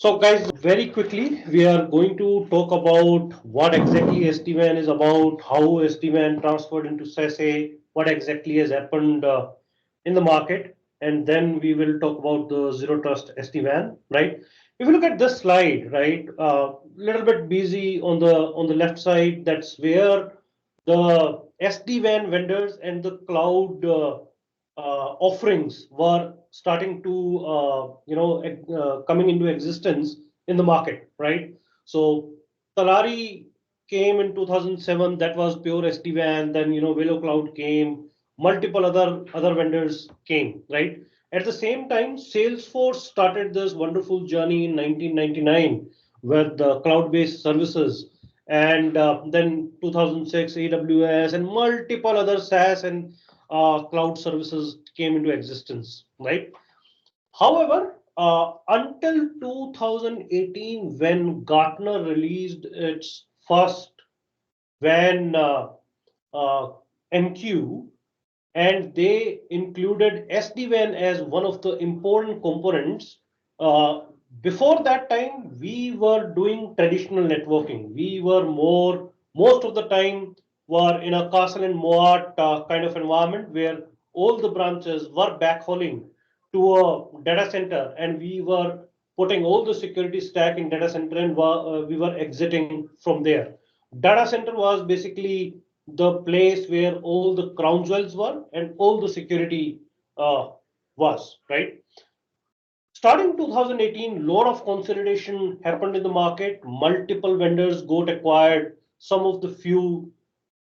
So guys, very quickly, we are going to talk about what exactly SD-WAN is about, how SD-WAN transferred into SASE, what exactly has happened in the market, and then we will talk about the zero trust SD-WAN, right? If you look at this slide, right, little bit busy on the left side, that's where the SD-WAN vendors and the cloud offerings were starting to coming into existence in the market, right? So Talari came in 2007. That was pure SD-WAN. Then Velo Cloud came. Multiple other vendors came, right? At the same time, Salesforce started this wonderful journey in 1999 with the cloud-based services, and then 2006 AWS and multiple other SaaS and cloud services came into existence, right? However, until 2018, when Gartner released its first WAN MQ, and they included SD-WAN as one of the important components. Uh, Before that time, we were doing traditional networking. We were most of the time were in a castle and moat kind of environment where all the branches were backhauling to a data center, and we were putting all the security stack in data center, and we were exiting from there. Data center was basically the place where all the crown jewels were and all the security was, right? Starting 2018, lot of consolidation happened in the market. Multiple vendors got acquired. Some of the few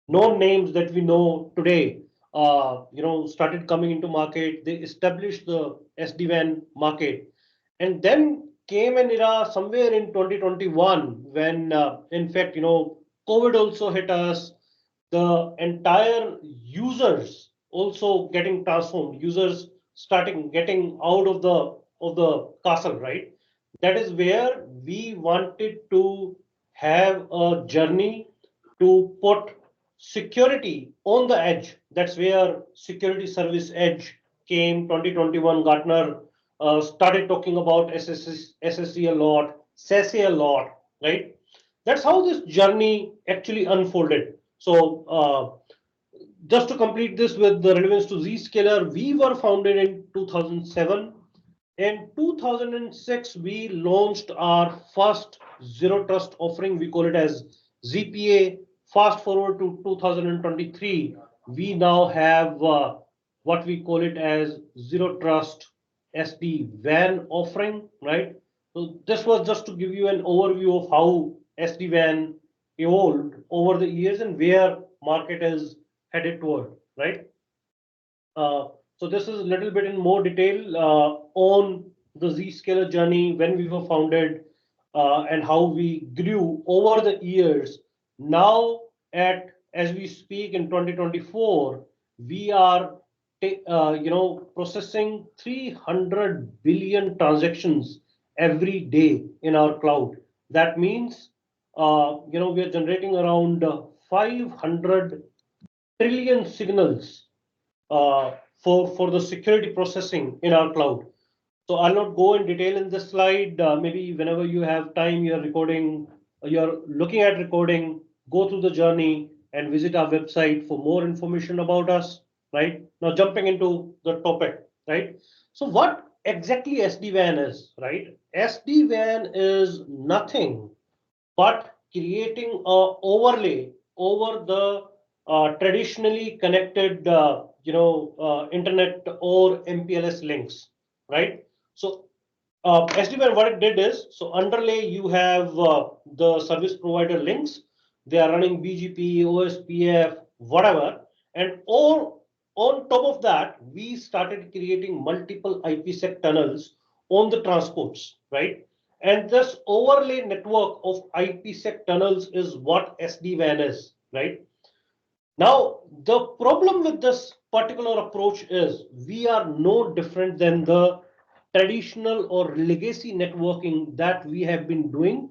known names that we know today, started coming into market. They established the SD-WAN market, and then came an era somewhere in 2021 when, in fact, COVID also hit us. The entire users also getting transformed. Users starting getting out of the castle, right? That is where we wanted to have a journey to put security on the edge. That's where security service edge came. 2021 Gartner started talking about SSC a lot, SASE a lot, right? That's how this journey actually unfolded. So just to complete this with the relevance to Zscaler, we were founded in 2007. In 2006, we launched our first zero trust offering. We call it as ZPA. Fast forward to 2023, we now have what we call it as zero trust SD-WAN offering, right? So this was just to give you an overview of how SD-WAN evolved over the years and where market is headed toward, right? So this is a little bit in more detail on the Zscaler journey, when we were founded, and how we grew over the years. Now, as we speak in 2024, we are processing 300 billion transactions every day in our cloud. That means we are generating around 500 trillion signals for the security processing in our cloud. So I'll not go in detail in this slide. Maybe whenever you have time, you're looking at recording, go through the journey and visit our website for more information about us, right? Now jumping into the topic, right? So what exactly SD-WAN is, right? SD-WAN is nothing but creating a overlay over the traditionally connected internet or MPLS links, right? So SD-WAN, what it did is, so underlay you have the service provider links. They are running BGP, OSPF, whatever, and all on top of that, we started creating multiple IPsec tunnels on the transports, right? And this overlay network of IPsec tunnels is what SD-WAN is, right? Now, the problem with this particular approach is we are no different than the traditional or legacy networking that we have been doing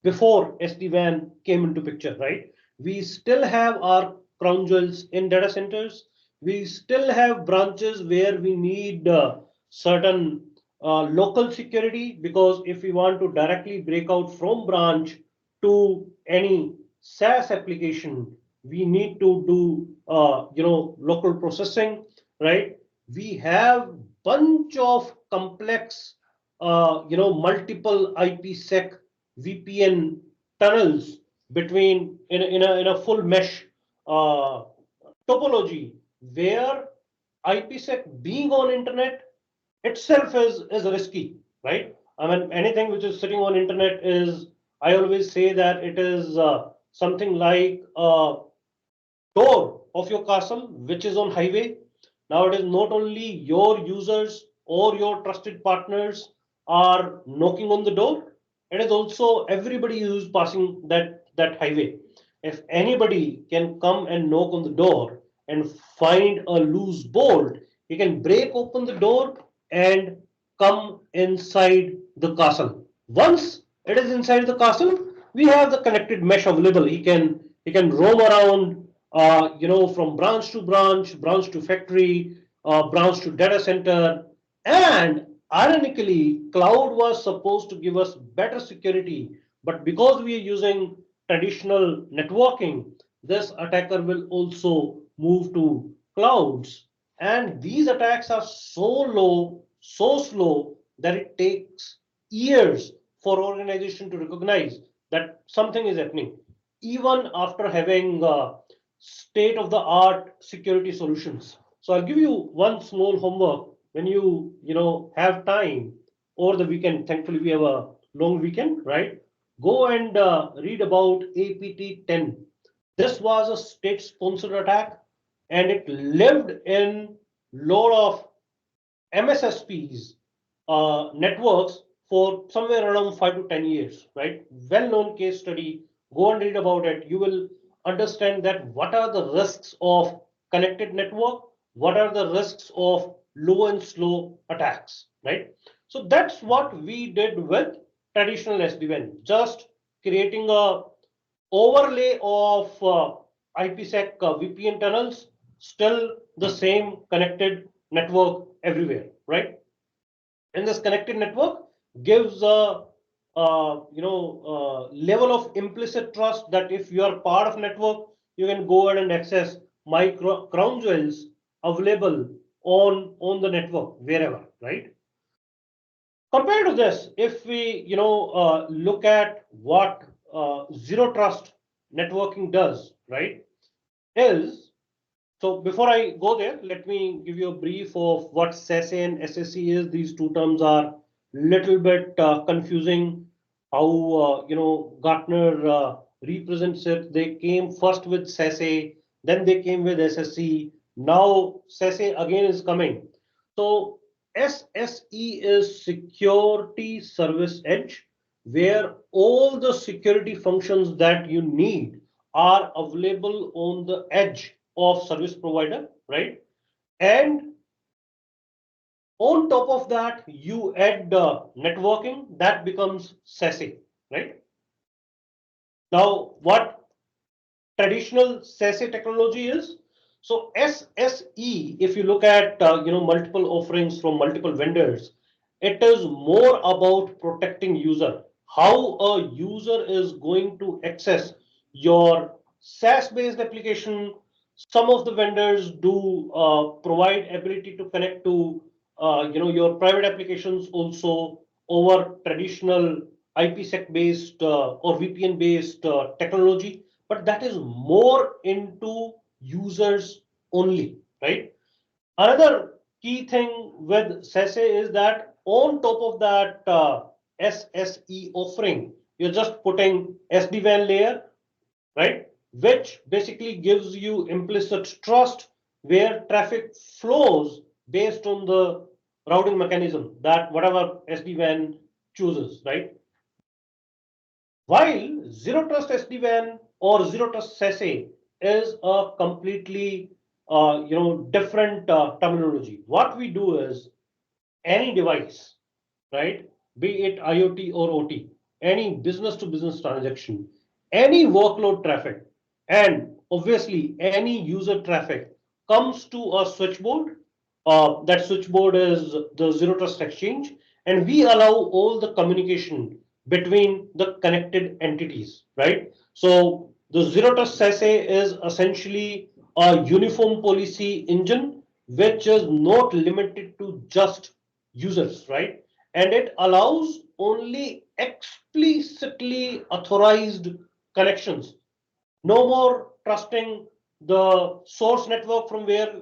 before SD-WAN came into picture, right? We still have our crown jewels in data centers. We still have branches where we need certain local security, because if we want to directly break out from branch to any SaaS application, we need to do local processing, right? We have bunch of complex multiple IPsec VPN tunnels between in a full mesh uh, topology, where IPsec being on internet itself is risky, right? I mean, anything which is sitting on internet is, I always say that it is something like a door of your castle, which is on highway. Now it is not only your users or your trusted partners are knocking on the door, it is also everybody who's passing that highway. If anybody can come and knock on the door and find a loose bolt, he can break open the door and come inside the castle. Once it is inside the castle, we have the connected mesh available. He can roam around, from branch to branch, branch to factory, branch to data center. And ironically, cloud was supposed to give us better security, but because we are using traditional networking, this attacker will also move to clouds. And these attacks are so low, so slow, that it takes years for organization to recognize that something is happening, even after having state of the art security solutions. So I'll give you one small homework when you have time over the weekend. Thankfully, we have a long weekend, right? Go and read about APT-10. This was a state-sponsored attack, and it lived in lot of MSSPs networks for somewhere around 5 to 10 years, right? Well-known case study. Go and read about it. You will understand that what are the risks of connected network, what are the risks of low and slow attacks, right? So that's what we did with traditional SD-WAN, just creating a overlay of IPsec VPN tunnels, still the same connected network everywhere, right? And this connected network gives a level of implicit trust that if you are part of network, you can go ahead and access my crown jewels available on the network wherever, right? Compared to this, if we look at what zero trust networking does, right, is, so before I go there, let me give you a brief of what SASE and SSE is. These two terms are little bit confusing. How Gartner represents it. They came first with SASE, then they came with SSE. Now SASE again is coming. So SSE is Security Service Edge, where all the security functions that you need are available on the edge of service provider, right? And on top of that, you add networking, that becomes SASE, right? Now, what traditional SASE technology is? So SSE, if you look at multiple offerings from multiple vendors, it is more about protecting user. How a user is going to access your SaaS-based application. Some of the vendors do provide ability to connect to your private applications also over traditional IPsec-based or VPN-based technology, but that is more into users only, right? Another key thing with SASE is that on top of that SSE offering, you're just putting SD-WAN layer, right? Which basically gives you implicit trust, where traffic flows based on the routing mechanism that whatever SD-WAN chooses, right? While zero trust SD-WAN or zero trust SASE is a completely different terminology. What we do is any device, right? Be it IoT or OT, any business to business transaction, any workload traffic, and obviously any user traffic comes to a switchboard. That switchboard is the zero trust exchange, and we allow all the communication between the connected entities, right? So the zero trust SASE is essentially a uniform policy engine which is not limited to just users, right? And it allows only explicitly authorized connections. No more trusting the source network from where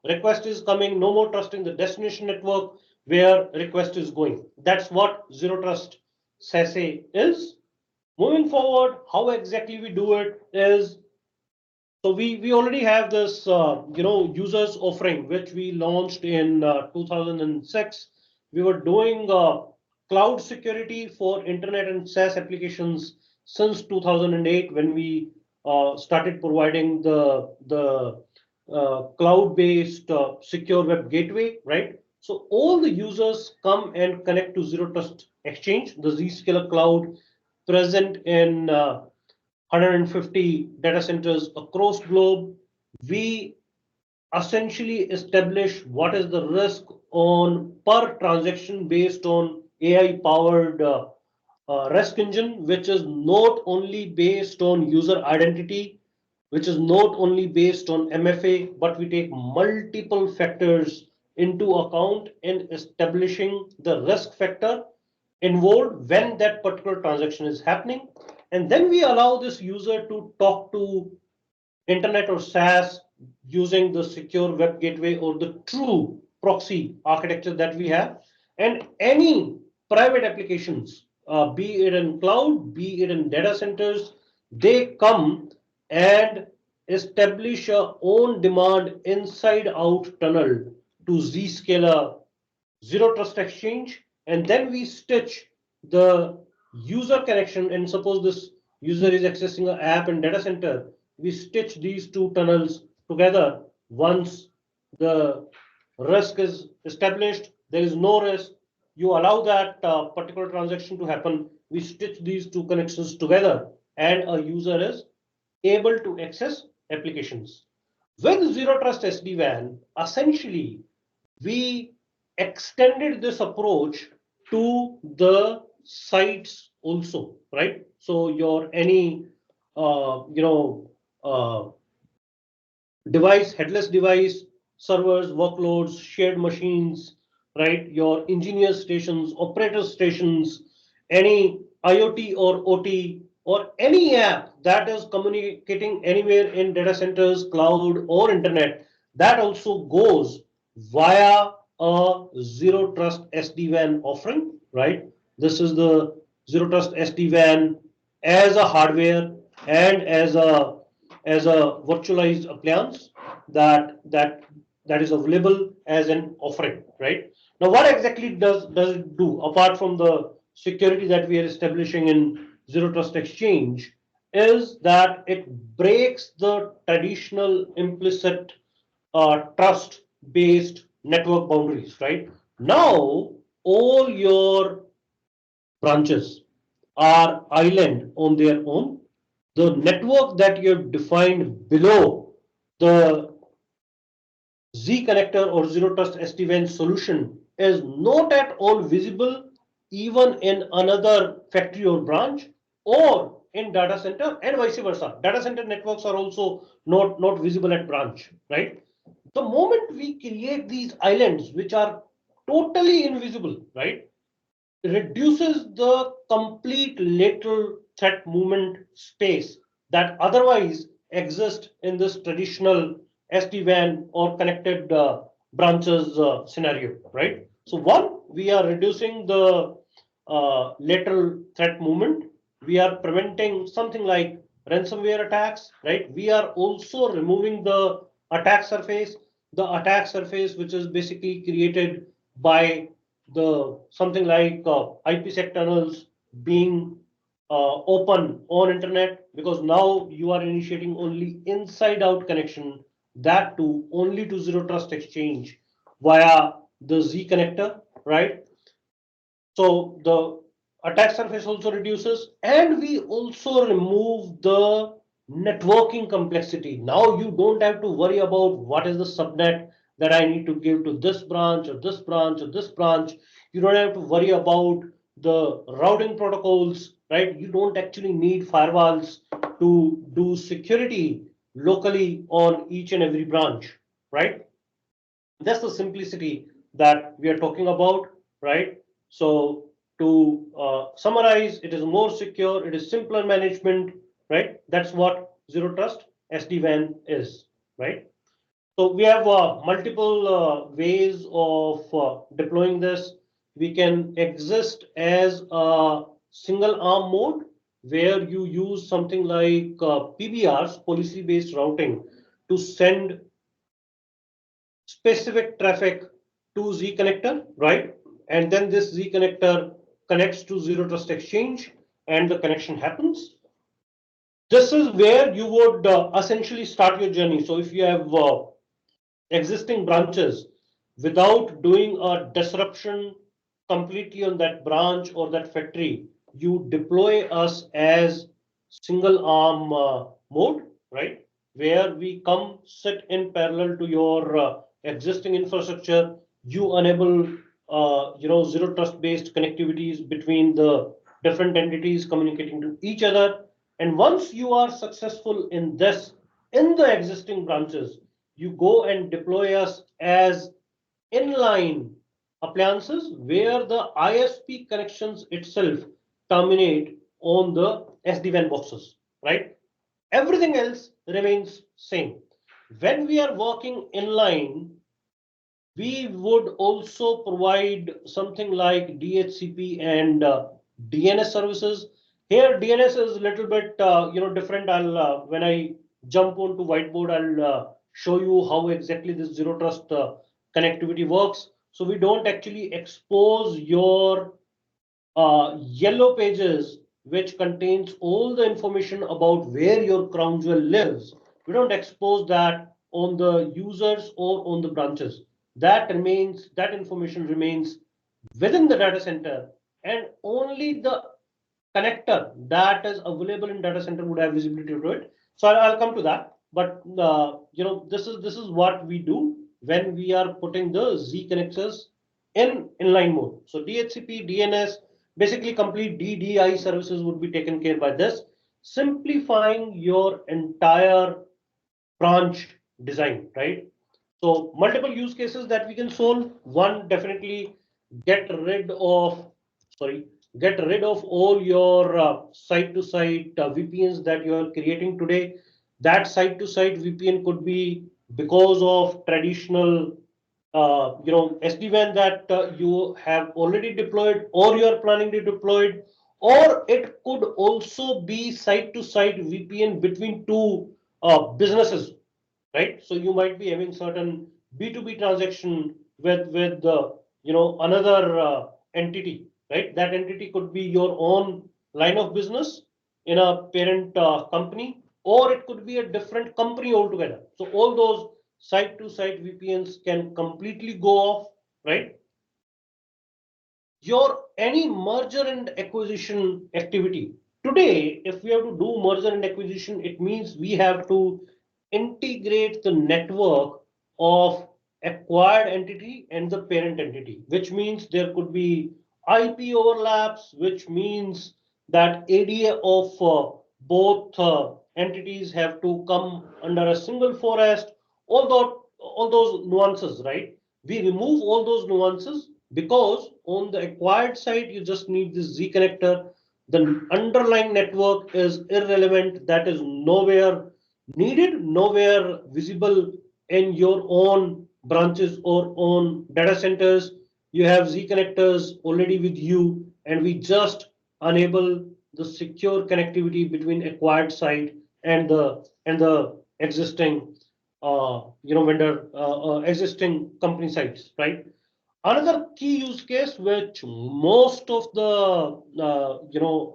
request is coming. No more trusting the destination network where request is going. That's what zero trust SASE is. Moving forward, how exactly we do it is, so we already have this users offering which we launched in 2006. We were doing cloud security for internet and SaaS applications since 2008 when we started providing the cloud-based secure web gateway, right? So all the users come and connect to Zero Trust Exchange, the Zscaler cloud present in 150 data centers across globe. We essentially establish what is the risk on per transaction based on AI powered risk engine, which is not only based on user identity, which is not only based on MFA, but we take multiple factors into account in establishing the risk factor involved when that particular transaction is happening. And then we allow this user to talk to internet or SaaS using the secure web gateway or the true proxy architecture that we have. And any private applications, be it in cloud, be it in data centers, they come and establish a on demand inside out tunnel to Zscaler Zero Trust Exchange, and then we stitch the user connection. And suppose this user is accessing an app in data center, we stitch these two tunnels together. Once the risk is established, there is no risk. You allow that particular transaction to happen. We stitch these two connections together, and a user is able to access applications. With Zero Trust SD-WAN, essentially, we extended this approach to the sites also, right? So your any uh, device, headless device, servers, workloads, shared machines, right? Your engineer stations, operator stations, any IoT or OT, or any app that is communicating anywhere in data centers, cloud, or internet, that also goes via a zero trust SD-WAN offering, right? This is the zero trust SD-WAN as a hardware and as a virtualized appliance that is available as an offering, right? Now, what exactly does it do apart from the security that we are establishing in Zero Trust Exchange? Is that it breaks the traditional implicit trust-based network boundaries, right? Now, all your branches are island on their own. The network that you've defined below the Z connector or zero trust SD-WAN solution is not at all visible even in another factory or branch or in data center and vice versa. Data center networks are also not visible at branch, right? The moment we create these islands which are totally invisible, right, reduces the complete lateral threat movement space that otherwise exists in this traditional SD-WAN or connected branches scenario, right? So one, we are reducing the lateral threat movement. We are preventing something like ransomware attacks, right? We are also removing the attack surface, which is basically created by the something like IPsec tunnels being open on internet, because now you are initiating only inside out connection, that too only to zero trust exchange via the Z connector, right? So the attack surface also reduces, and we also remove the networking complexity. Now you don't have to worry about what is the subnet that I need to give to this branch or this branch or this branch. You don't have to worry about the routing protocols, right? You don't actually need firewalls to do security locally on each and every branch, right? That's the simplicity that we are talking about, right? So to summarize, it is more secure, it is simpler management, right? That's what zero trust SD-WAN is, right? So we have multiple ways of deploying this. We can exist as a single arm mode where you use something like PBRs, policy-based routing, to send specific traffic to Z connector, right? And then this Z connector connects to zero trust exchange and the connection happens. This is where you would essentially start your journey. So if you have existing branches without doing a disruption completely on that branch or that factory, you deploy us as single arm mode, right? Where we come sit in parallel to your existing infrastructure. You enable, zero trust based connectivities between the different entities communicating to each other. And once you are successful in this, in the existing branches, you go and deploy us as inline appliances where the ISP connections itself terminate on the SD-WAN boxes, right? Everything else remains same. When we are working inline, we would also provide something like DHCP and DNS services. Here, DNS is a little bit different. I'll when I jump onto whiteboard, I'll show you how exactly this zero trust connectivity works. So we don't actually expose your yellow pages, which contains all the information about where your crown jewel lives. We don't expose that on the users or on the branches. That information remains within the data center, and only the connector that is available in data center would have visibility to it. So I'll come to that. But this is what we do when we are putting the Z connectors in inline mode. So DHCP, DNS, basically complete DDI services would be taken care by this, simplifying your entire branch design, right? So multiple use cases that we can solve. One, definitely get rid of, sorry, get rid of all your site-to-site VPNs that you are creating today. That site-to-site VPN could be because of traditional, SD-WAN that you have already deployed or you are planning to deploy, or it could also be site-to-site VPN between two businesses, right? So you might be having certain B2B transaction with another entity, right? That entity could be your own line of business in a parent company, or it could be a different company altogether. So all those site-to-site VPNs can completely go off, right? Your any merger and acquisition activity today, if we have to do merger and acquisition, it means we have to integrate the network of acquired entity and the parent entity, which means there could be IP overlaps, which means that ADA of both entities have to come under a single forest. All those nuances, right? We remove all those nuances because on the acquired side, you just need this Z connector. The underlying network is irrelevant. That is nowhere needed, nowhere visible in your own branches or own data centers. You have Z connectors already with you, and we just enable the secure connectivity between acquired site and the existing vendor existing company sites, right? Another key use case which most of the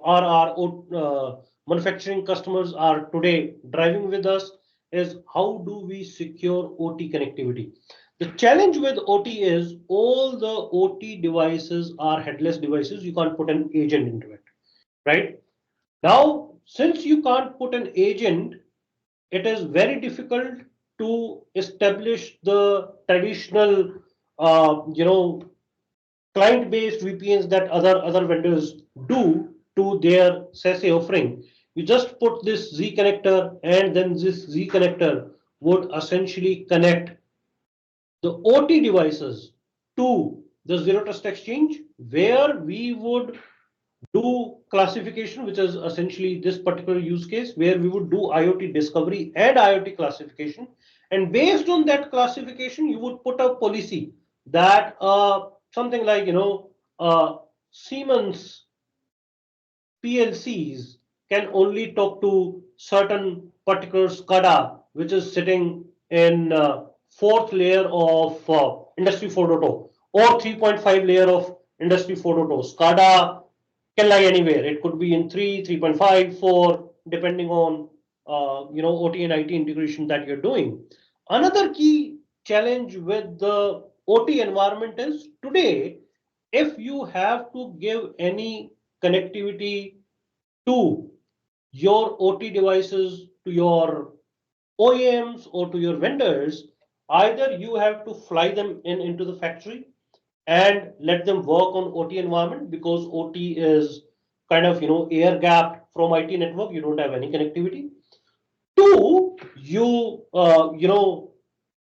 our manufacturing customers are today driving with us is how do we secure OT connectivity. The challenge with OT is all the OT devices are headless devices. You can't put an agent into it, right? Now, since you can't put an agent, it is very difficult to establish the traditional, uh, you know, client-based VPNs that other vendors do to their SASE offering. You just put this Z connector, and then this Z connector would essentially connect the OT devices to the zero trust exchange, where we would do classification, which is essentially this particular use case, where we would do IoT discovery and IoT classification. And based on that classification, you would put a policy that something like, Siemens PLCs can only talk to certain particular SCADA, which is sitting in fourth layer of Industry 4.0 or 3.5 layer of Industry 4.0. SCADA can lie anywhere. It could be in 3, 3.5, 4, depending on OT and IT integration that you're doing. Another key challenge with the OT environment is today, if you have to give any connectivity to your OT devices, to your OEMs or to your vendors, either you have to fly them into the factory and let them work on OT environment, because OT is kind of air gapped from IT network. You don't have any connectivity. Two, you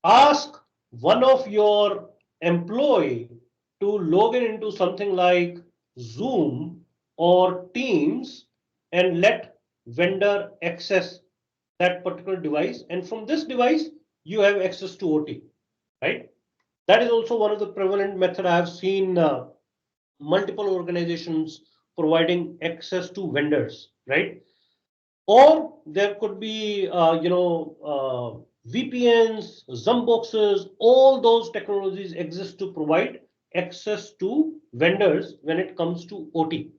ask one of your employee to log in into something like Zoom or Teams and let vendor access that particular device, and from this device you have access to OT, right? That is also one of the prevalent method. I have seen multiple organizations providing access to vendors, right? Or there could be VPNs, Zumboxes. All those technologies exist to provide access to vendors when it comes to OT.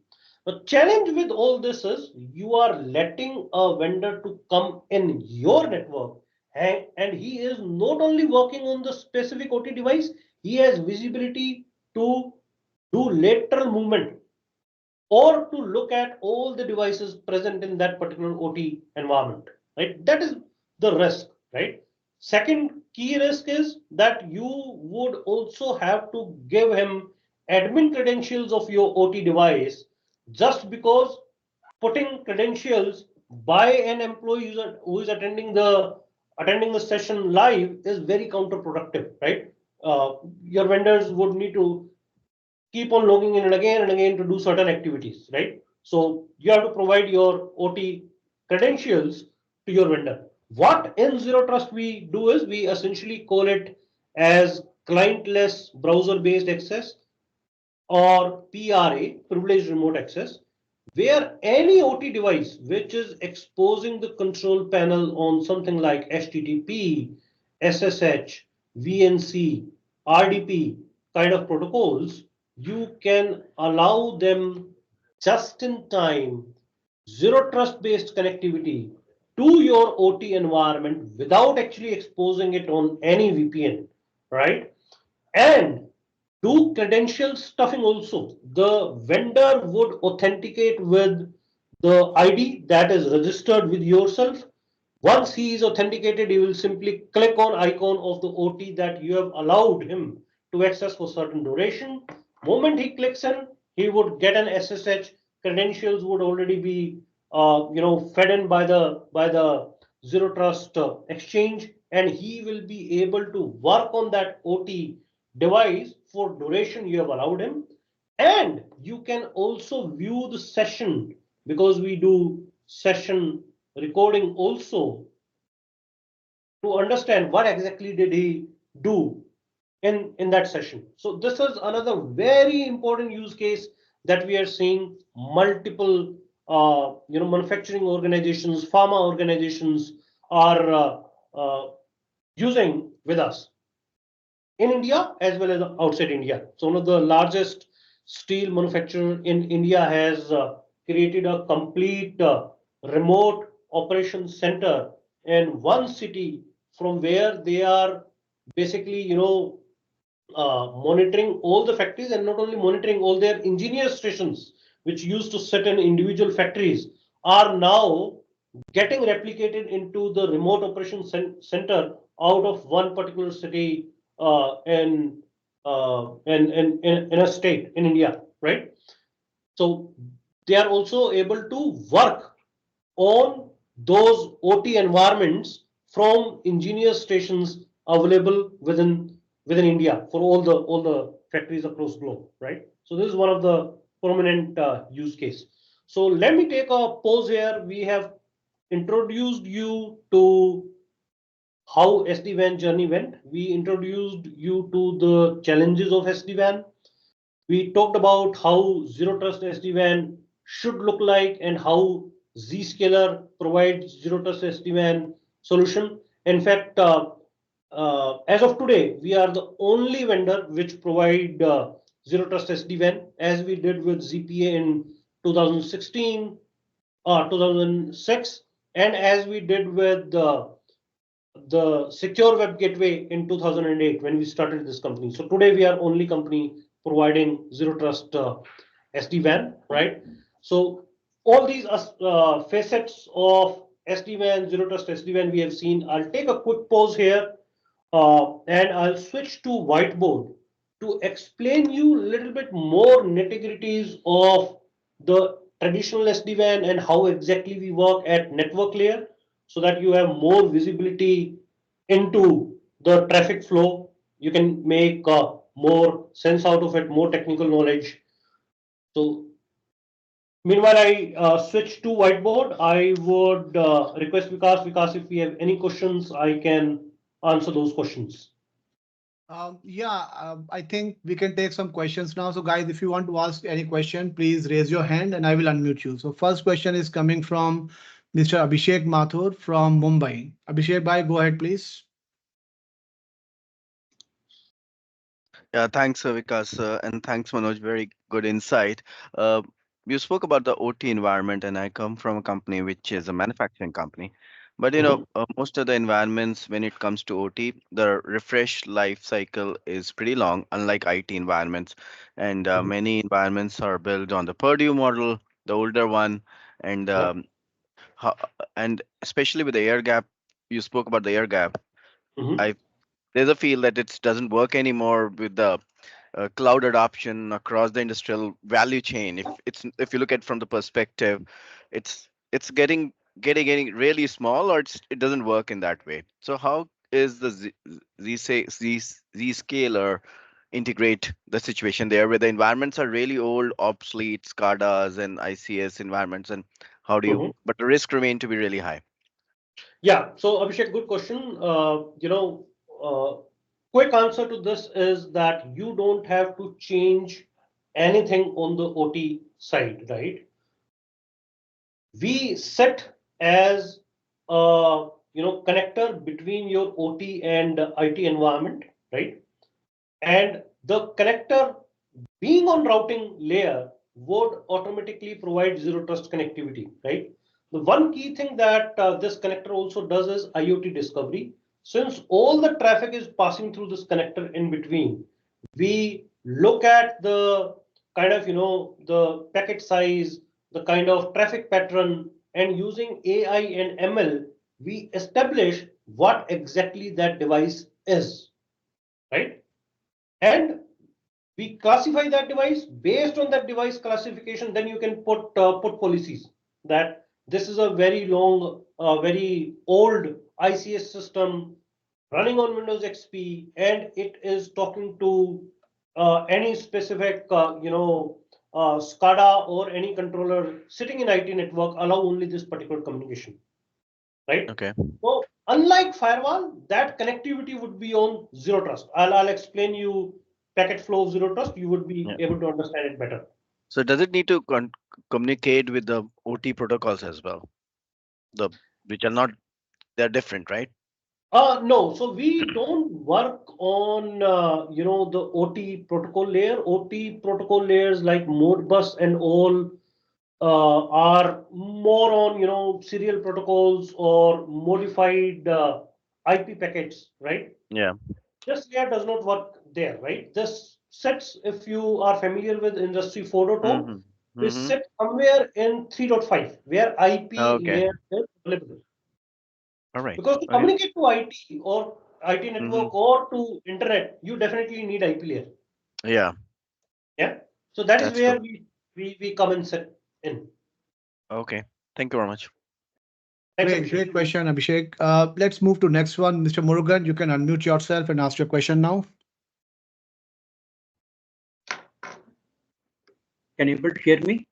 The challenge with all this is you are letting a vendor to come in your network, and he is not only working on the specific OT device, he has visibility to do lateral movement or to look at all the devices present in that particular OT environment, right? That is the risk, right? Second key risk is that you would also have to give him admin credentials of your OT device, just because putting credentials by an employee who is attending the session live is very counterproductive, right? Your vendors would need to keep on logging in and again to do certain activities, right? So you have to provide your OT credentials to your vendor. What in Zero Trust we do is we essentially call it as clientless browser-based access, or PRA, privileged remote access, where any OT device which is exposing the control panel on something like HTTP, SSH, VNC, RDP kind of protocols, you can allow them just in time zero trust based connectivity to your OT environment without actually exposing it on any VPN, right? And do credential stuffing also. The vendor would authenticate with the ID that is registered with yourself. Once he is authenticated, he will simply click on icon of the OT that you have allowed him to access for certain duration. Moment he clicks in, he would get an SSH. Credentials would already be fed in by the zero trust exchange, and he will be able to work on that OT device for duration you have allowed him. And you can also view the session, because we do session recording also, to understand what exactly did he do in that session. So this is another very important use case that we are seeing multiple manufacturing organizations, pharma organizations are using with us in India as well as outside India. So one of the largest steel manufacturer in India has created a complete remote operations center in one city, from where they are basically monitoring all the factories, and not only monitoring, all their engineer stations which used to sit in individual factories are now getting replicated into the remote operation center out of one particular city in in a state in India, right? So they are also able to work on those OT environments from engineer stations available within India for all the factories across globe, right? So this is one of the prominent use case. So let me take a pause here. We have introduced you to how SD-WAN journey went. We introduced you to the challenges of SD-WAN. We talked about how zero trust SD-WAN should look like and how Zscaler provides zero trust SD-WAN solution. In fact, as of today, we are the only vendor which provide zero trust SD-WAN, as we did with ZPA in 2016 or 2006, and as we did with the secure web gateway in 2008 when we started this company. So today we are only company providing zero trust SD-WAN, right? So all these facets of SD-WAN, zero trust SD-WAN we have seen. I'll take a quick pause here and I'll switch to whiteboard to explain you a little bit more nitty-gritties of the traditional SD-WAN and how exactly we work at network layer so that you have more visibility into the traffic flow. You can make more sense out of it, more technical knowledge. So meanwhile, I switch to whiteboard. I would request Vikas, if we have any questions, I can answer those questions. Yeah, I think we can take some questions now. So, guys, if you want to ask any question, please raise your hand and I will unmute you. So, first question is coming from Mr. Abhishek Mathur from Mumbai. Abhishek, bhai, go ahead, please. Yeah, thanks, Vikas, and thanks, Manoj. Very good insight. Uh, you spoke about the OT environment, and I come from a company which is a manufacturing company. But Mhm, most of the environments, when it comes to OT, the refresh life cycle is pretty long, unlike IT environments. And mhm. many environments are built on the Purdue model, the older one, and Yep. ho- and especially with the air gap. You spoke about the air gap. Mhm, I There's a feel that it doesn't work anymore with the cloud adoption across the industrial value chain. If you look at from the perspective, it's getting really small, or it doesn't work in that way. So how is the Zscaler integrate the situation there where the environments are really old, obsolete, SCADAs and ICS environments, and how do you? mhm. But the risk remain to be really high. Yeah. So Abhishek, good question. Quick answer to this is that you don't have to change anything on the OT side, right? We sit as a connector between your OT and IT environment, right? And the connector being on routing layer would automatically provide zero trust connectivity, right? The one key thing that this connector also does is IoT discovery. Since all the traffic is passing through this connector in between, we look at the kind of, the packet size, the kind of traffic pattern, and using AI and ML, we establish what exactly that device is, right? And we classify that device based on that device classification. Then you can put policies that this is a very long very old ICS system running on Windows XP, and it is talking to any specific SCADA or any controller sitting in IT network. Allow only this particular communication, right? Okay. So unlike firewall, that connectivity would be on zero trust. I'll explain you packet flow of zero trust. You would be Yeah. able to understand it better. So does it need to communicate with the OT protocols as well? The which are not they're different, right? No, so we don't work on the OT protocol layer. OT protocol layers like Modbus and all are more on serial protocols or modified IP packets, right? Yeah. This layer does not work there, right? This sits, if you are familiar with Industry 4.0, Mm-hmm. this Mm-hmm. sits somewhere in 3.5, where IP Okay. layer is available. All right. Because to Okay. communicate to IT or IT network or to internet, you definitely need IP layer. Yeah, Yeah. So that is that's where true. we come and set in. Okay. Thank you very much. Thanks, Great, Abhishek. great question, Abhishek. Let's move to next one. Mr. Murugan, you can unmute yourself and ask your question now. Can you able to hear me?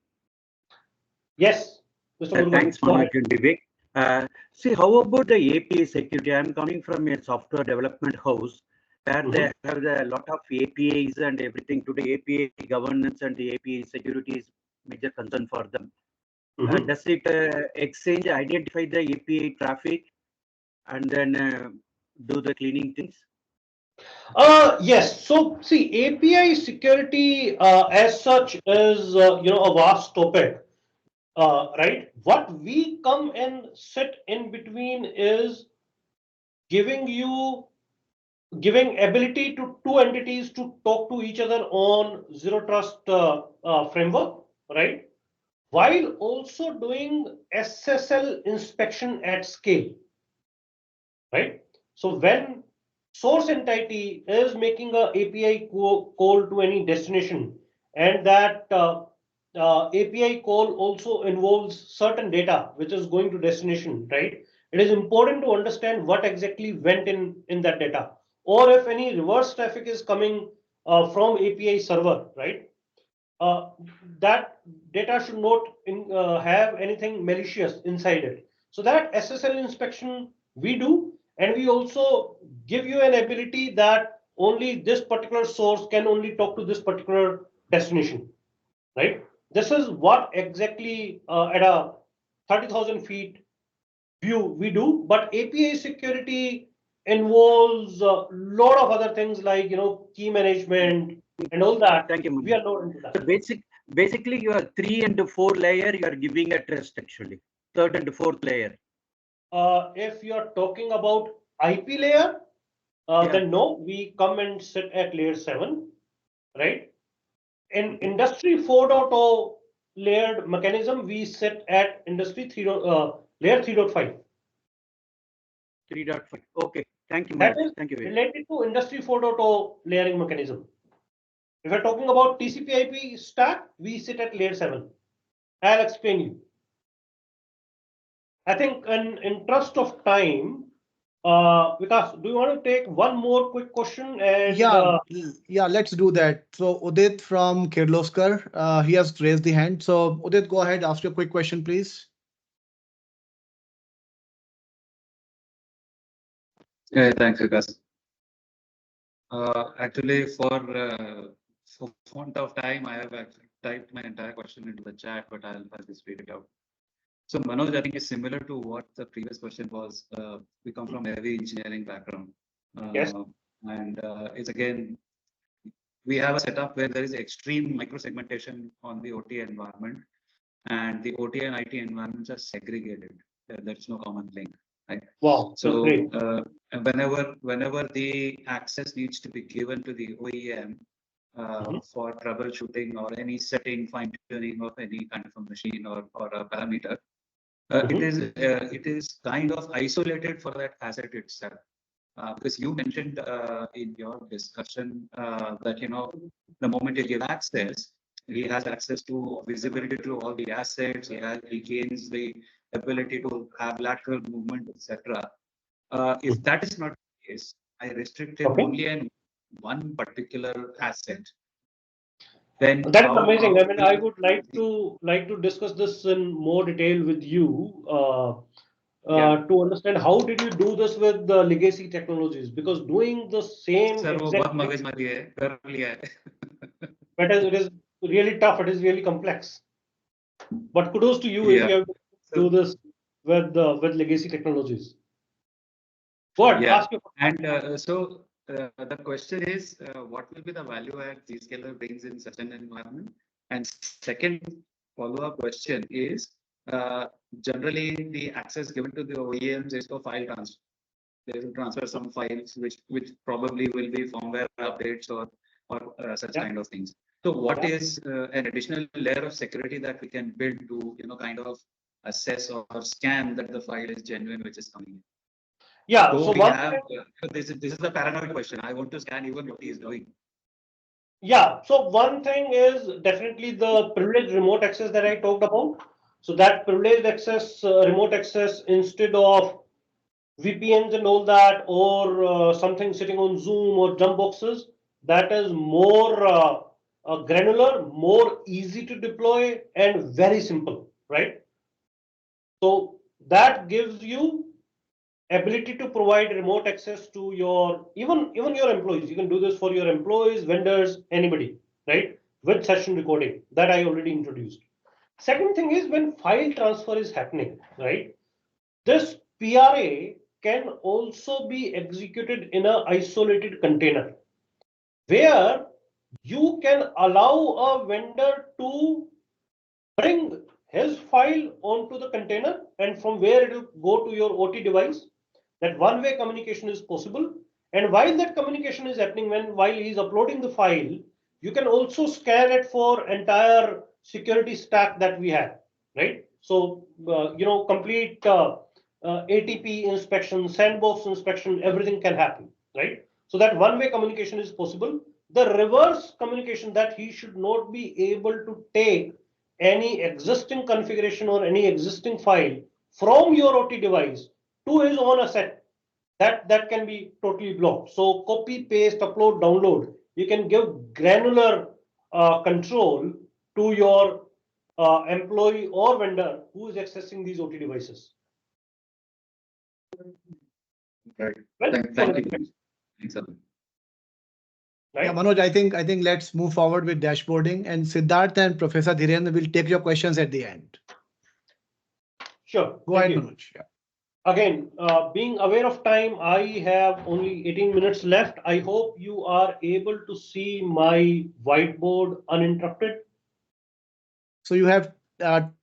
Yes, Mr. Murugan, Thanks, go ahead. Manoj and Vivek. See, how about the API security? I'm coming from a software development house where they have a lot of APIs and everything. Today, API governance and the API security is major concern for them. Does it exchange identify the API traffic and then do the cleaning things? Yes. So see, API security as such is a vast topic, right? What we come and sit in between is giving ability to two entities to talk to each other on zero trust framework, right? While also doing SSL inspection at scale, right? So when source entity is making a API call to any destination, and that API call also involves certain data which is going to destination, right? It is important to understand what exactly went in that data, or if any reverse traffic is coming from API server, right? uh, that data should not have anything malicious inside it. So that SSL inspection we do, and we also give you an ability that only this particular source can only talk to this particular destination, right? This is what exactly at a 30,000 feet view we do, but API security involves a lot of other things like key management and all that. Thank you, We Manoj. are not into that. So basically, you are 3 and 4 layer, you are giving a trust actually. Third and fourth layer. If you're talking about IP layer, Yeah. then no, we come and sit at layer 7, right? In industry 4.0 layered mechanism, we sit at industry 3, layer 3.5. 3.5. Okay. Thank you, That Manoj. is Thank you, Vivek. related to industry 4.0 layering mechanism. If you're talking about TCP IP stack, we sit at layer 7. I'll explain you. I think in trust of time, Vikas, do you want to take one more quick question? And Yeah, let's do that. So Udit from Kirloskar, he has raised the hand. So Udit, go ahead, ask your quick question, please. Yeah, thanks, Vikas. Actually, for font of time, I have actually typed my entire question into the chat, but I'll just read it out. So Manoj, I think is similar to what the previous question was. We come from a heavy engineering background, yes, and it's again we have a setup where there is extreme micro-segmentation on the OT environment, and the OT and IT environments are segregated. There is no common link, right? wow, that's So great. whenever the access needs to be given to the OEM for troubleshooting or any setting, fine tuning of any kind of a machine or a parameter, it is kind of isolated for that asset itself. Because you mentioned in your discussion that the moment you give access, he has access to visibility to all the assets. He gains the ability to have lateral movement, etc. If that is not the case, I restrict him Okay. only in one particular asset. Then That is how amazing. I mean, I would the- like to discuss this in more detail with you yeah. to understand how did you do this with the legacy technologies? Because doing the same Sir, वो exact बहुत thing, मगजमारी है, कर लिया है. but it is really tough. It is really complex. But kudos to you if Yeah. you have to do So, this with legacy technologies. What? yeah. Ask your And the question is, what will be the value add Zscaler brings in such an environment? And second follow-up question is, generally the access given to the OEMs is for file transfer. They will transfer some files which probably will be firmware updates or such yeah. kind of things. So what is an additional layer of security that we can build to kind of assess or scan that the file is genuine which is coming in? Yeah. So So we one have thing, this is a paranoid question. I want to scan even what he is doing. yeah. So one thing is definitely the privileged remote access that I talked about. So that privileged access, remote access instead of VPNs and all that, or something sitting on Zoom or jump boxes, that is more granular, more easy to deploy, and very simple, right? So that gives you ability to provide remote access to your even your employees. You can do this for your employees, vendors, anybody, right? With session recording that I already introduced. Second thing is when file transfer is happening, right? This PRA can also be executed in an isolated container where you can allow a vendor to bring his file onto the container, and from where it will go to your OT device. That one-way communication is possible. And while that communication is happening, while he's uploading the file, you can also scan it for entire security stack that we have, right? So complete ATP inspection, sandbox inspection, everything can happen, right? So that one-way communication is possible. The reverse communication, that he should not be able to take any existing configuration or any existing file from your OT device to his own asset, that can be totally blocked. So copy, paste, upload, download. You can give granular control to your employee or vendor who is accessing these OT devices. Right. Well, Thank you. Thanks a lot. right? Yeah, Manoj, I think let's move forward with dashboarding, and Siddharth and Professor Dhirendra will take your questions at the end. Sure. Go Thank ahead, you. Manoj. Yeah. Again, being aware of time, I have only 18 minutes left. I hope you are able to see my whiteboard uninterrupted. So you have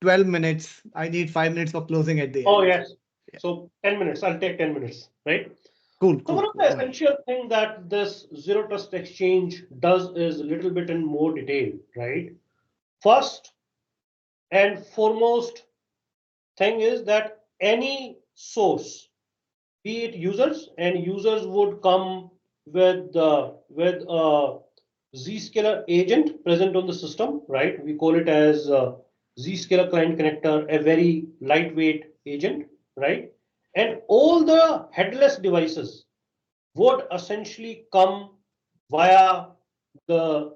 12 minutes. I need 5 minutes for closing at the Oh, end. yes. Yeah. So 10 minutes. I'll take 10 minutes, right? Cool, So cool, one of cool. the Go ahead. essential thing that this zero trust exchange does is a little bit in more detail, right? First and foremost thing is that any source, be it users, and users would come with a Zscaler agent present on the system, right? We call it as Zscaler client connector, a very lightweight agent, right? And all the headless devices would essentially come via the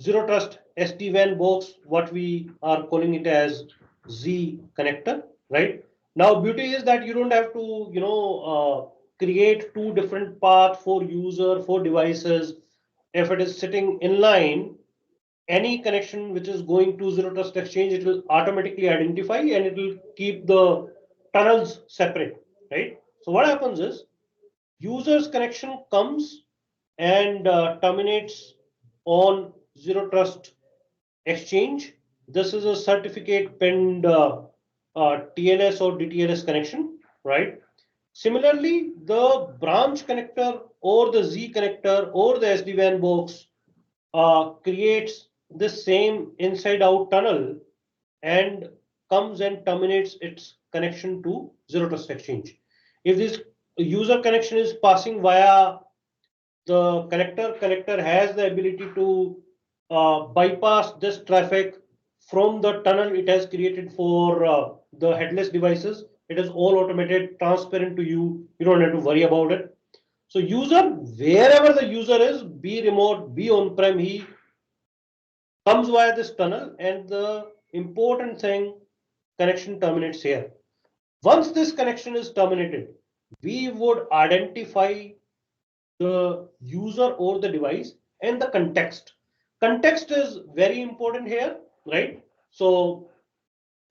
zero trust SD-WAN box, what we are calling it as Z connector, right? Now, beauty is that you don't have to, create two different paths for user, for devices. If it is sitting in line, any connection which is going to zero trust exchange, it will automatically identify and it will keep the tunnels separate, right? So what happens is user's connection comes and terminates on zero trust exchange. This is a certificate pinned TLS or DTLS connection, right? Similarly, the branch connector or the Z connector or the SD-WAN box creates the same inside out tunnel and comes and terminates its connection to zero trust exchange. If this user connection is passing via the connector has the ability to bypass this traffic from the tunnel it has created for the headless devices. It is all automated, transparent to you. You don't have to worry about it. So user, wherever the user is, be remote, be on-prem, he comes via this tunnel, and the important thing, connection terminates here. Once this connection is terminated, we would identify the user or the device and the context. Context is very important here, right? So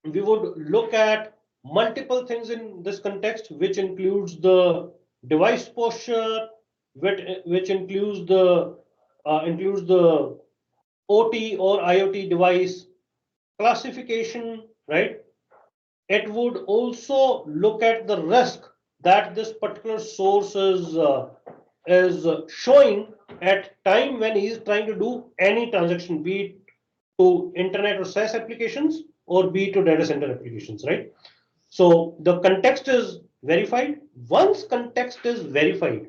we would look at multiple things in this context, which includes the device posture, which includes the OT or IoT device classification, right? It would also look at the risk that this particular source is showing at time when he is trying to do any transaction, be it to internet or SaaS applications or be it to data center applications, right? So the context is verified. Once context is verified,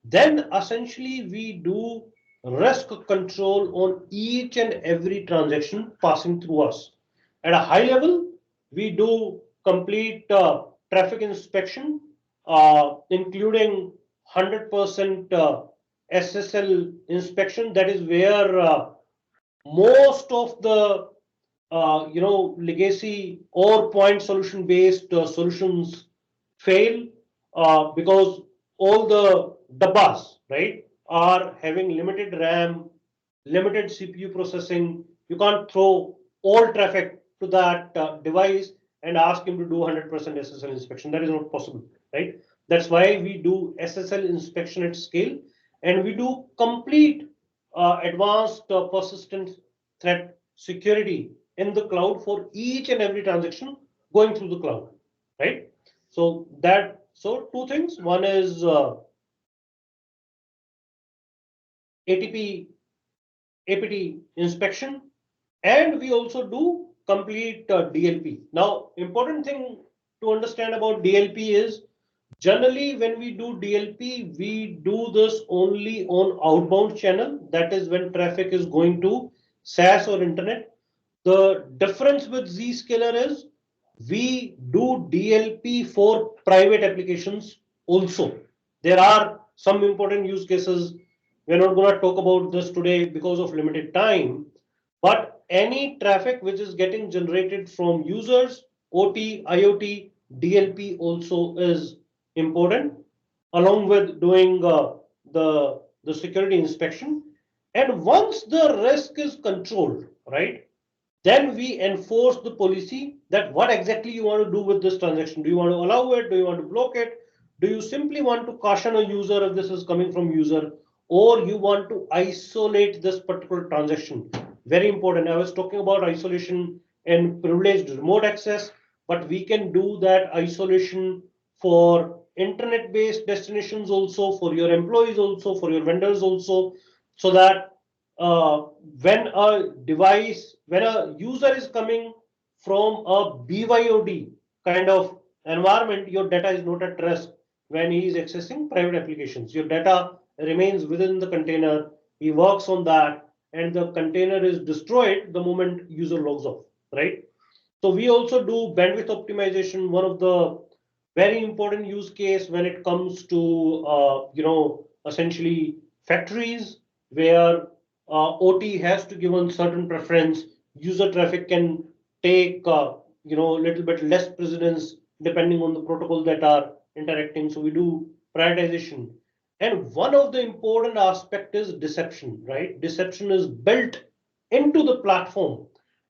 then essentially we do risk control on each and every transaction passing through us. At a high level, we do complete traffic inspection, including 100% SSL inspection. That is where most of the legacy or point solution based solutions fail because all the dabbas, right, are having limited RAM, limited CPU processing. You can't throw all traffic to that device and ask him to do 100% SSL inspection. That is not possible, right? That's why we do SSL inspection at scale, and we do complete advanced persistent threat security in the cloud for each and every transaction going through the cloud, right? So two things. One is ATP APT inspection, and we also do complete DLP. Now, important thing to understand about DLP is generally when we do DLP, we do this only on outbound channel. That is when traffic is going to SaaS or internet. The difference with Zscaler is we do DLP for private applications also. There are some important use cases. We're not going to talk about this today because of limited time, but any traffic which is getting generated from users, OT, IoT, DLP also is important, along with doing the security inspection. And once the risk is controlled, right, then we enforce the policy that what exactly you want to do with this transaction. Do you want to allow it? Do you want to block it? Do you simply want to caution a user if this is coming from user, or you want to isolate this particular transaction? Very important. I was talking about isolation and privileged remote access, but we can do that isolation for internet-based destinations also, for your employees also, for your vendors also, so that uh, when a user is coming from a BYOD kind of environment, your data is not at rest when he is accessing private applications. Your data remains within the container. He works on that, and the container is destroyed the moment user logs off, right? So we also do bandwidth optimization, one of the very important use case when it comes to essentially factories where OT has to give one certain preference. User traffic can take a little bit less precedence depending on the protocol that are interacting. So we do prioritization. And one of the important aspect is deception, right? Deception is built into the platform.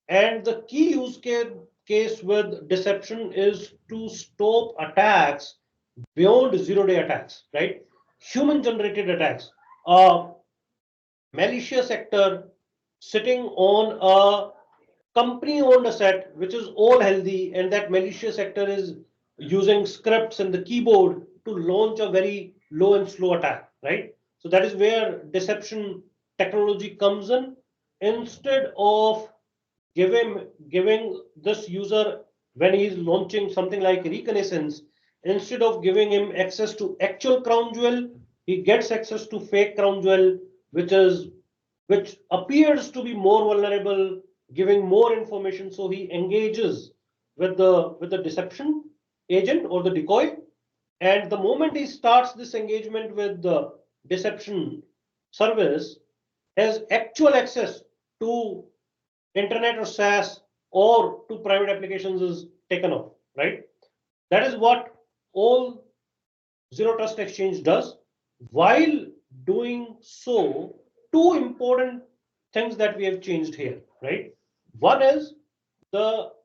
And the key use case with deception is to stop attacks beyond zero-day attacks, right? Human generated attacks. Malicious actor sitting on a company owned asset which is all healthy, and that malicious actor is using scripts and the keyboard to launch a very low and slow attack, right? So that is where deception technology comes in. Instead of giving this user, when he is launching something like reconnaissance, instead of giving him access to actual crown jewel, he gets access to fake crown jewel, which appears to be more vulnerable, giving more information. So he engages with the deception agent or the decoy, and the moment he starts this engagement with the deception service, has actual access to internet or SaaS or to private applications is taken off, right? That is what all Zero Trust Exchange does. While doing so, two important things that we have changed here, right? One is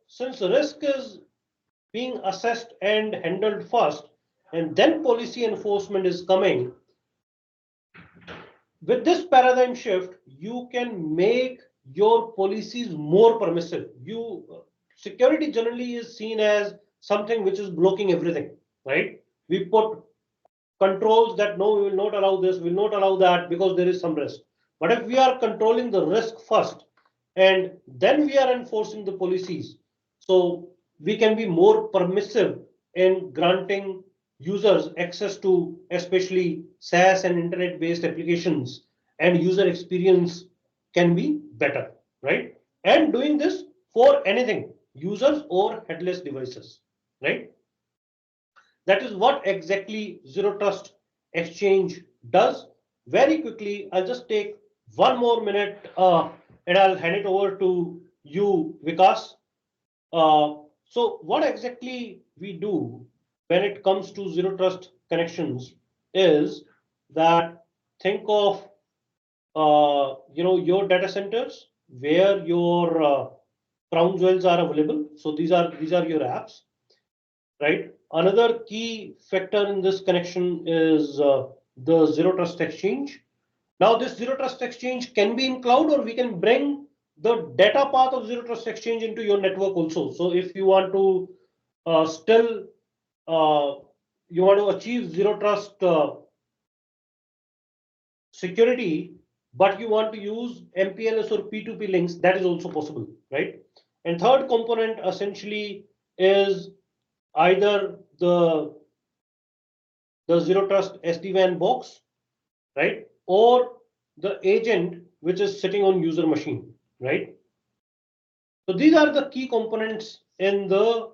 since risk is being assessed and handled first, and then policy enforcement is coming, with this paradigm shift, you can make your policies more permissive. Security generally is seen as something which is blocking everything, right? We put controls that no, we will not allow this, we will not allow that because there is some risk. But if we are controlling the risk first and then we are enforcing the policies, so we can be more permissive in granting users access to especially SaaS and internet-based applications, and user experience can be better, right? And doing this for anything, users or headless devices, right? That is what exactly Zero Trust Exchange does. Very quickly, I'll just take one more minute and I'll hand it over to you, Vikas. So what exactly we do when it comes to Zero Trust connections is that think of your data centers where your crown jewels are available. So these are your apps, right? Another key factor in this connection is the Zero Trust Exchange. Now, this Zero Trust Exchange can be in cloud, or we can bring the data path of Zero Trust Exchange into your network also. So if you want to still you want to achieve Zero Trust security, but you want to use MPLS or P2P links, that is also possible, right? And third component essentially is either the Zero Trust SD-WAN box, right? Or the agent which is sitting on user machine, right? So these are the key components in the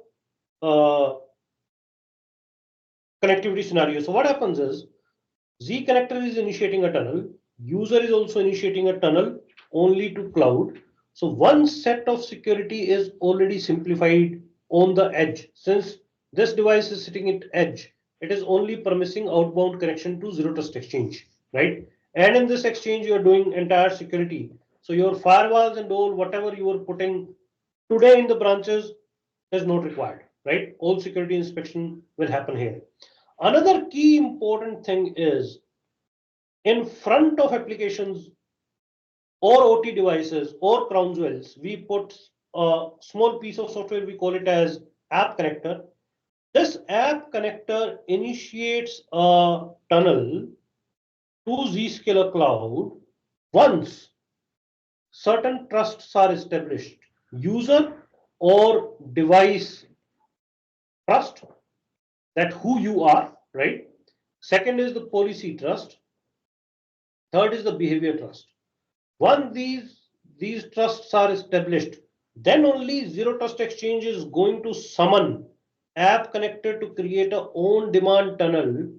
uh, connectivity scenario. So what happens is Z connector is initiating a tunnel. User is also initiating a tunnel only to cloud. So one set of security is already simplified on the edge. Since this device is sitting at edge, it is only permitting outbound connection to Zero Trust Exchange, right? And in this exchange, you are doing entire security. So your firewalls and all, whatever you are putting today in the branches is not required, right? All security inspection will happen here. Another key important thing is in front of applications or OT devices or crown jewels, we put a small piece of software, we call it as app connector. This app connector initiates a tunnel to Zscaler cloud once certain trusts are established. User or device trust, that who you are, right? Second is the policy trust. Third is the behavior trust. Once these trusts are established, then only Zero Trust Exchange is going to summon app connector to create a on demand tunnel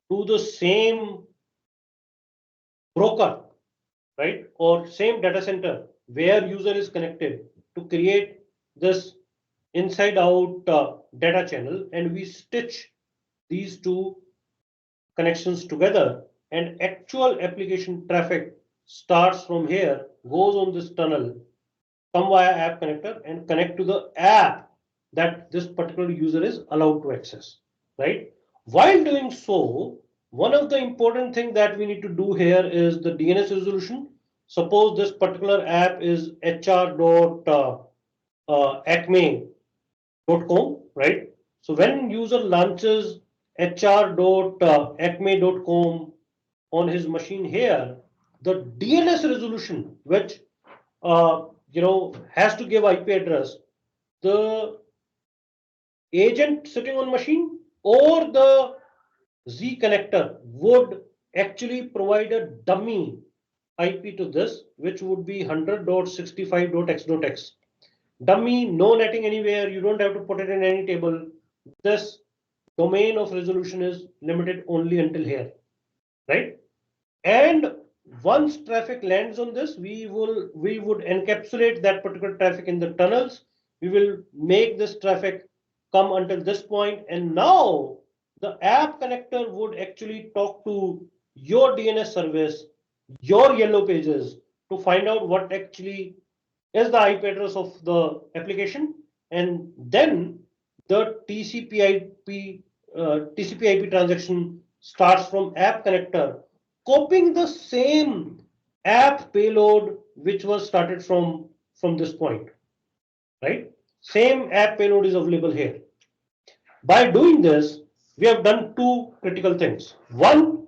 to the same broker, right? Or same data center where user is connected to create this inside out data channel, and we stitch these two connections together, and actual application traffic starts from here, goes on this tunnel, come via app connector and connect to the app that this particular user is allowed to access, right? While doing so, one of the important thing that we need to do here is the DNS resolution. Suppose this particular app is hr.acme.com, right? So when user launches hr.acme.com on his machine here, the DNS resolution, which has to give IP address, the agent sitting on machine or the Z connector would actually provide a dummy IP to this, which would be 100.65.x.x. Dummy, no netting anywhere. You don't have to put it in any table. This domain of resolution is limited only until here, right? And once traffic lands on this, we would encapsulate that particular traffic in the tunnels. We will make this traffic come until this point, and now the app connector would actually talk to your DNS service, your yellow pages, to find out what actually is the IP address of the application, and then the TCP/IP transaction starts from app connector, copying the same app payload which was started from this point, right? Same app payload is available here. By doing this, we have done two critical things. One,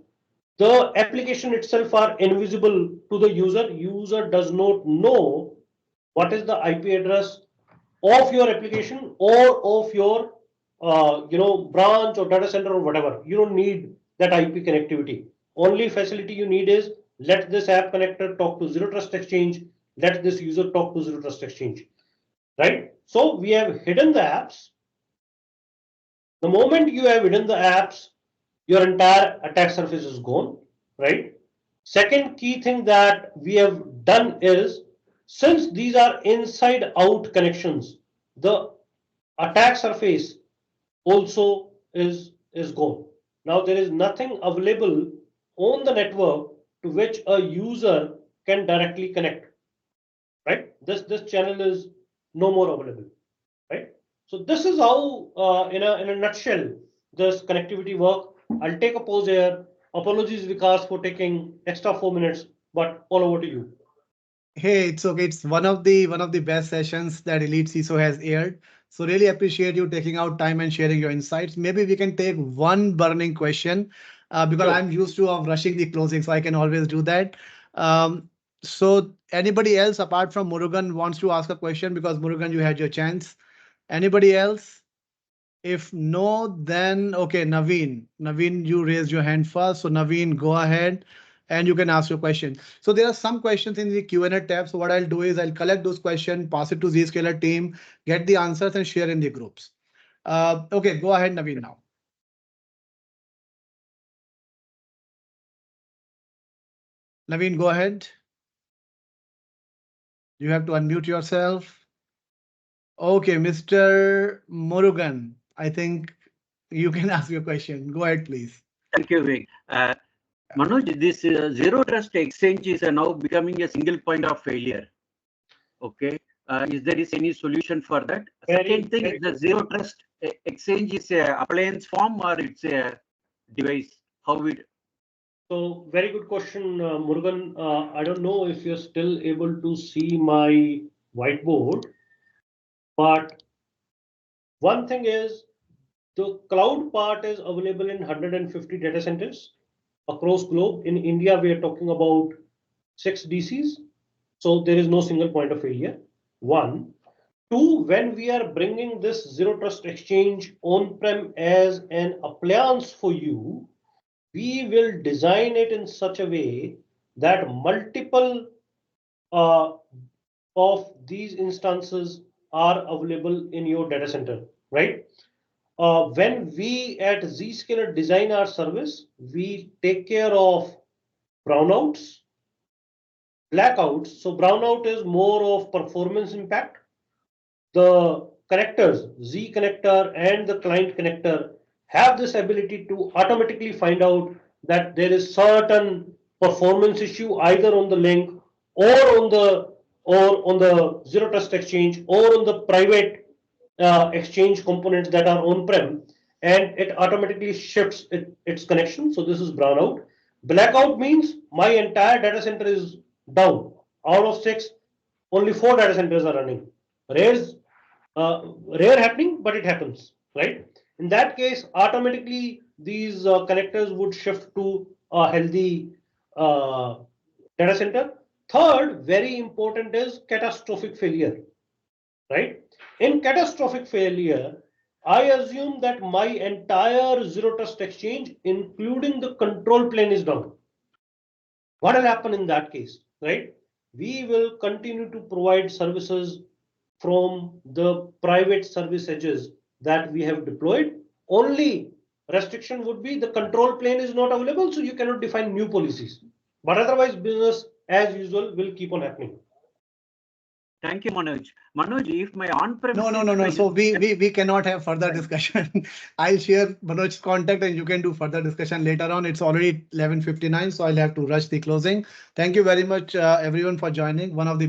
the application itself are invisible to the user. User does not know what is the IP address of your application or of your branch or data center or whatever. You don't need that IP connectivity. Only facility you need is let this app connector talk to Zero Trust Exchange, let this user talk to Zero Trust Exchange, right? So we have hidden the apps. The moment you have hidden the apps, your entire attack surface is gone, right? Second key thing that we have done is, since these are inside out connections, the attack surface also is gone. Now there is nothing available on the network to which a user can directly connect, right? This channel is no more available, right? So this is how, in a nutshell, this connectivity work. I'll take a pause here. Apologies, Vikas, for taking extra 4 minutes, but all over to you. Hey, it's okay. It's one of the best sessions that Elite CISO has aired. So really appreciate you taking out time and sharing your insights. Maybe we can take one burning question because Sure. I'm used to of rushing the closing, so I can always do that. So anybody else apart from Murugan wants to ask a question, because Murugan, you had your chance. Anybody else? If no, then okay, Naveen. Naveen, you raised your hand first. So Naveen, go ahead and you can ask your question. So there are some questions in the Q&A tab. So what I'll do is I'll collect those questions, pass it to Zscaler team, get the answers and share in the groups. Okay, go ahead, Naveen now. Naveen, go ahead. You have to unmute yourself. Okay, Mr. Murugan, I think you can ask your question. Go ahead, please. Thank you, Vik. Manoj, this zero trust exchange is now becoming a single point of failure. Okay. Is there is any solution for that? Second thing is the zero trust exchange is a appliance form or it's a device? How it? So very good question, Murugan. I don't know if you're still able to see my whiteboard, but one thing is the cloud part is available in 150 data centers across globe. In India, we are talking about 6 DCs. So there is no single point of failure. One. Two, when we are bringing this Zero Trust Exchange on-prem as an appliance for you, we will design it in such a way that multiple uh, of these instances are available in your data center, right? When we at Zscaler design our service, we take care of brownouts, blackouts. So brownout is more of performance impact. The connectors, Z connector and the client connector, have this ability to automatically find out that there is certain performance issue either on the link or on the zero trust exchange or on the private exchange components that are on-prem, and it automatically shifts its connection. So this is brownout. Blackout means my entire data center is down. Out of 6, only 4 data centers are running. Rares, rare happening, but it happens, right? In that case, automatically these connectors would shift to a healthy uh, data center. Third, very important is catastrophic failure, right? In catastrophic failure, I assume that my entire zero trust exchange, including the control plane, is down. What will happen in that case, right? We will continue to provide services from the private service edges that we have deployed. Only restriction would be the control plane is not available, so you cannot define new policies. But otherwise, business as usual will keep on happening. Thank you, Manoj. Manoj, if my on-premise No. So we cannot have further discussion. I'll share Manoj's contact and you can do further discussion later on. It's already 11:59, so I'll have to rush the closing. Thank you very much, everyone, for joining. One of the